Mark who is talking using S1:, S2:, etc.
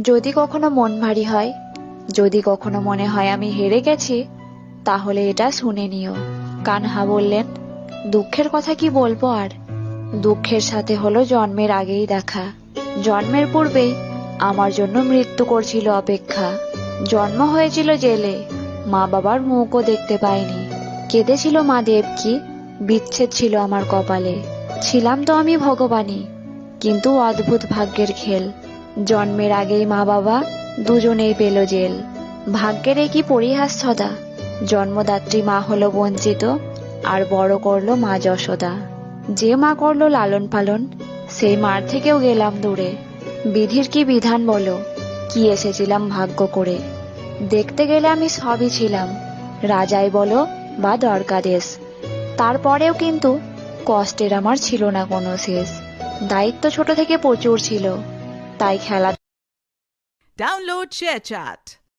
S1: যদি কখনো মন ভারী হয়, যদি কখনো মনে হয় আমি হেরে গেছি, তাহলে এটা শুনে নিও। কানহা বললেন, দুঃখের কথা কি বলবো আর। দুঃখের সাথে হলো জন্মের আগেই দেখা। জন্মের পূর্বেই আমার জন্য মৃত্যু করছিল অপেক্ষা। জন্ম হয়েছিল জেলে, মা বাবার মুখও দেখতে পাইনি। কেঁদেছিল মা দেবকী, বিচ্ছেদ ছিল আমার কপালে। ছিলাম তো আমি ভগবানই, কিন্তু অদ্ভুত ভাগ্যের খেল। জন্মের আগেই মা বাবা দুজনেই পেল জেল। ভাগ্যের এ কি পরিহাস ছদা। জন্মদাত্রী মা হলো বঞ্চিত, আর বড় করলো মা যশোদা। যে মা করলো লালন পালন, সেই মার থেকেও গেলাম দূরে। বিধির কি বিধান বলো, কি এসেছিলাম ভাগ্য করে। দেখতে গেলে আমি সবই ছিলাম, রাজাই বলো বা দ্বারকাদেশ। তারপরেও কিন্তু কষ্টের আমার ছিল না কোনো শেষ। দায়িত্ব ছোট থেকে প্রচুর ছিল, তাই খেলা।
S2: Download ShareChat.